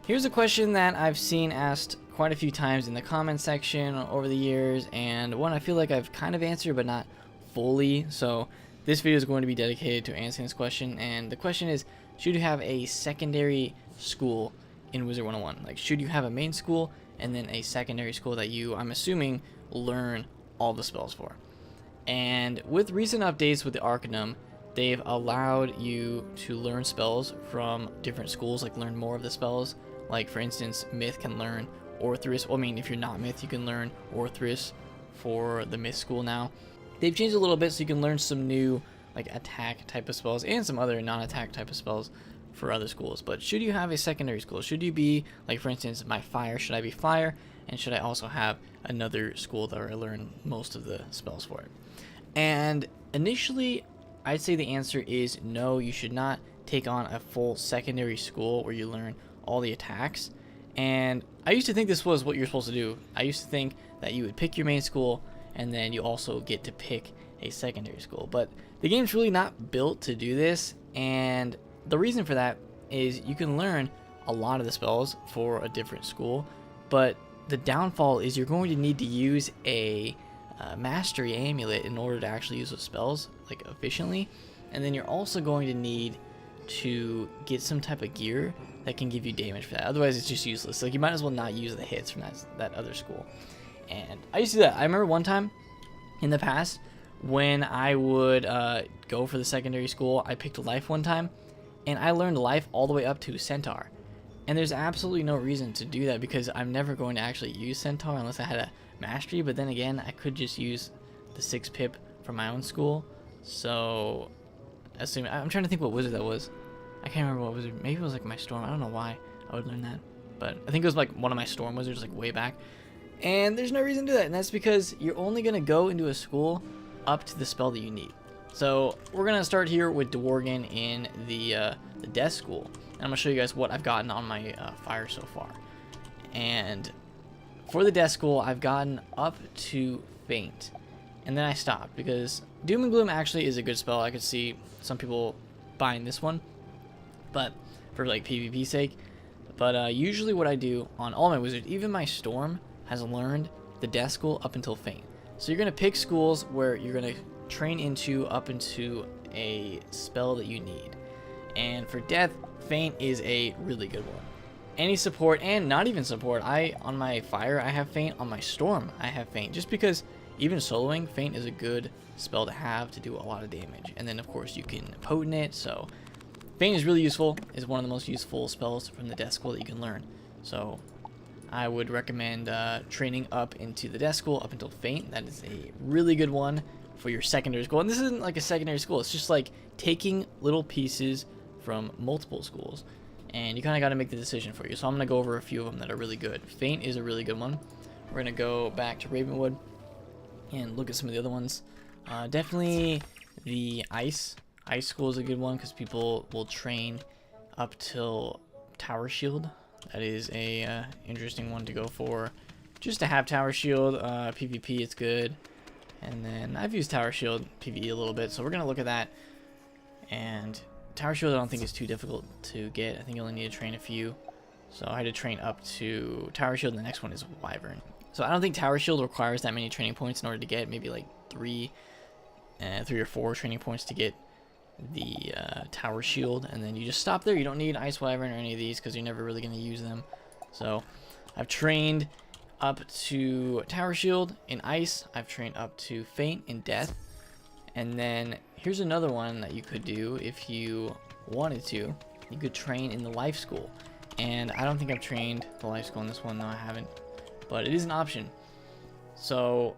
Here's a question that I've seen asked quite a few times in the comment section over the years, and one I feel like I've kind of answered but not fully. So this video is going to be dedicated to answering this question, and the question is, should you have a secondary school in Wizard 101? Like, should you have a main school and then a secondary school that you, I'm assuming, learn all the spells for? And with recent updates with the Arcanum, they've allowed you to learn spells from different schools, like learn more of the spells. Like, for instance, Myth can learn Orthrus. Well, I mean, if you're not Myth, you can learn Orthrus for the Myth school now. They've changed a little bit, so you can learn some new, like, attack type of spells and some other non-attack type of spells for other schools. But should you have a secondary school? Should you be, like, for instance, my Fire, should I be Fire? And should I also have another school that I learn most of the spells for it? And initially, I'd say the answer is no, you should not take on a full secondary school where you learn all the attacks. And I used to think this was what you're supposed to do. I used to think that you would pick your main school and then you also get to pick a secondary school. But the game's really not built to do this, and the reason for that is you can learn a lot of the spells for a different school, but the downfall is you're going to need to use a mastery amulet in order to actually use those spells like efficiently, and then you're also going to need to get some type of gear that can give you damage for that. Otherwise it's just useless. Like, you might as well not use the hits from that other school. And I used to do that. I remember one time in the past when I would go for the secondary school, I picked life one time and I learned life all the way up to Centaur. And there's absolutely no reason to do that because I'm never going to actually use Centaur unless I had a mastery. But then again, I could just use the 6 pip from my own school. So I'm trying to think what wizard that was. I can't remember what wizard. Maybe it was like my storm. I don't know why I would learn that, but I think it was like one of my storm wizards, like way back. And there's no reason to do that, and that's because you're only gonna go into a school up to the spell that you need. So we're gonna start here with Dworgen in the death school, and I'm gonna show you guys what I've gotten on my Fire so far. And for the death school, I've gotten up to Faint, and then I stopped because Doom and Gloom actually is a good spell. I could see some people buying this one, but for like PvP sake. But usually what I do on all my wizards, even my Storm has learned the death school up until Faint. So you're gonna pick schools where you're gonna train into up into a spell that you need. And for death, Faint is a really good one. Any support and not even support, on my Fire I have Faint, on my Storm I have Faint, just because even soloing, Faint is a good spell to have to do a lot of damage. And then of course you can potent it, so Faint is really useful, is one of the most useful spells from the death school that you can learn. So I would recommend training up into the death school up until Faint. That is a really good one for your secondary school. And this isn't like a secondary school, it's just like taking little pieces from multiple schools, and you kind of got to make the decision for you. So I'm going to go over a few of them that are really good. Faint is a really good one. We're going to go back to Ravenwood and look at some of the other ones. Definitely the Ice school is a good one because people will train up till Tower Shield. That is a interesting one to go for, just to have Tower Shield. PvP it's good, and then I've used Tower Shield PvE a little bit, so we're gonna look at that. And Tower Shield I don't think is too difficult to get. I think you only need to train a few, so I had to train up to Tower Shield, and the next one is Wyvern. So I don't think Tower Shield requires that many training points in order to get, maybe like 3 or 4 training points to get the Tower Shield, and then you just stop there. You don't need Ice Wyvern or any of these because you're never really going to use them. So I've trained up to Tower Shield in Ice. I've trained up to Faint in Death. And then here's another one that you could do if you wanted to. You could train in the Life School, and I don't think I've trained the Life School in this one. No, I haven't, but it is an option. So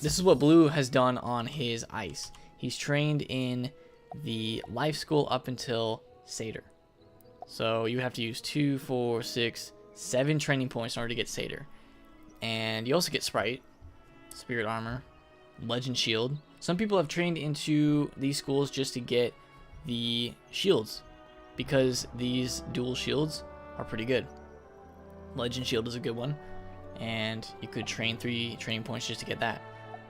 this is what Blue has done on his Ice. He's trained in the Life School up until Satyr. So you have to use 2, 4, 6, 7 training points in order to get Satyr. And you also get Sprite, Spirit Armor, Legend Shield. Some people have trained into these schools just to get the shields, because these dual shields are pretty good. Legend Shield is a good one, and you could train 3 training points just to get that.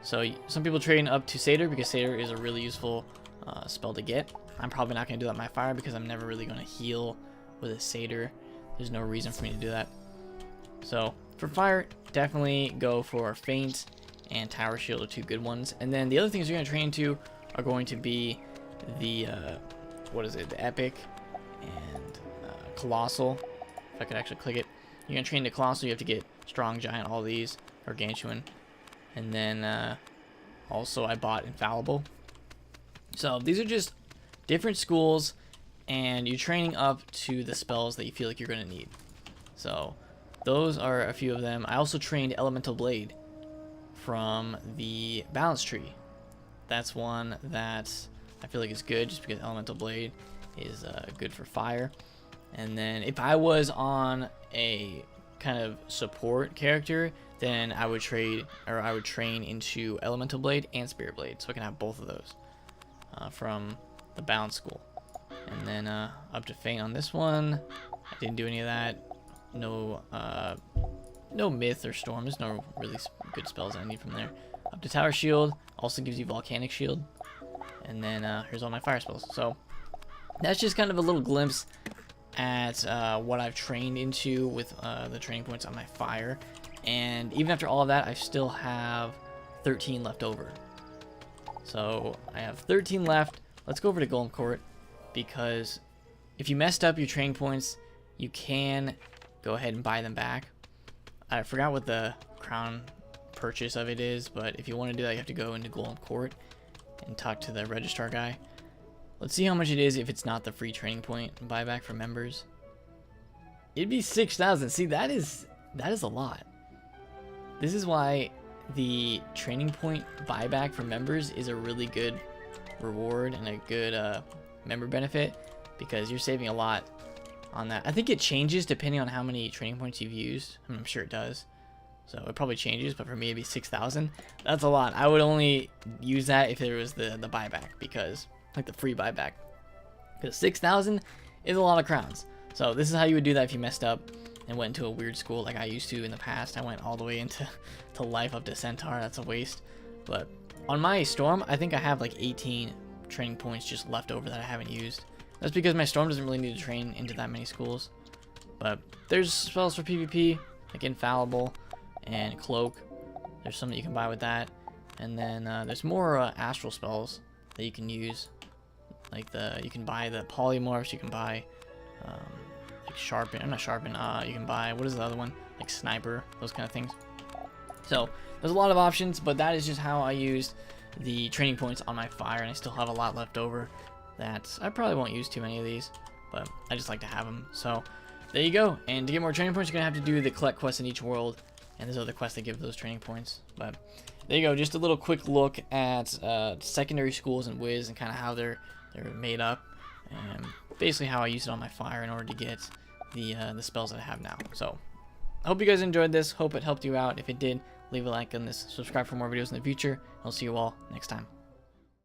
So some people train up to Satyr because Satyr is a really useful spell to get. I'm probably not going to do that on my Fire because I'm never really going to heal with a Satyr. there's no reason for me to do that. So for fire, definitely go for Feint and Tower Shield are two good ones. And then the other things you're going to train into are going to be the, the Epic and Colossal. If I could actually click it. You're going to train the Colossal, you have to get Strong Giant, all these, Gargantuan. And then also I bought Infallible. So these are just different schools, and you're training up to the spells that you feel like you're going to need. So those are a few of them. I also trained Elemental Blade from the Balance Tree. That's one that I feel like is good, just because Elemental Blade is good for fire. And then if I was on a kind of support character, then I would train into Elemental Blade and Spirit Blade, so I can have both of those from the Balance School. And then up to Feint on this one. I didn't do any of that. No Myth or Storm. There's no really good spells I need from there. Up to Tower Shield. Also gives you Volcanic Shield. And then here's all my fire spells. So that's just kind of a little glimpse at what I've trained into with the training points on my fire. And even after all of that, I still have 13 left over. So I have 13 left. Let's go over to Golem Court, because if you messed up your training points, you can go ahead and buy them back. I forgot what the crown purchase of it is, but if you want to do that, you have to go into Golem Court and talk to the registrar guy. Let's see how much it is if it's not the free training point buyback for members. It'd be 6,000. See, that is a lot. This is why the training point buyback for members is a really good reward and a good member benefit, because you're saving a lot on that. I think it changes depending on how many training points you've used. I'm sure it does. So it probably changes, but for me it'd be 6,000. That's a lot. I would only use that if there was the buyback, because like the free buyback. Because 6,000 is a lot of crowns. So this is how you would do that if you messed up and went into a weird school like I used to in the past. I went all the way into life up to Centaur. That's a waste. But on my Storm, I think I have like 18 training points just left over that I haven't used. That's because my Storm doesn't really need to train into that many schools. But there's spells for PvP, like Infallible and Cloak. There's some that you can buy with that. And then there's more astral spells that you can use. Like you can buy the Polymorphs, you can buy like Sharpen, I'm not Sharpen, you can buy, what is the other one? Like Sniper, those kind of things. So there's a lot of options, but that is just how I used the training points on my fire, and I still have a lot left over that I probably won't use too many of these, but I just like to have them. So there you go. And to get more training points, you're gonna have to do the collect quests in each world, and there's other quests that give those training points. But there you go, just a little quick look at secondary schools and Wiz and kind of how they're made up, and basically how I use it on my fire in order to get the spells that I have now. So I hope you guys enjoyed this. Hope it helped you out. If it did, leave a like on this, subscribe for more videos in the future. I'll see you all next time.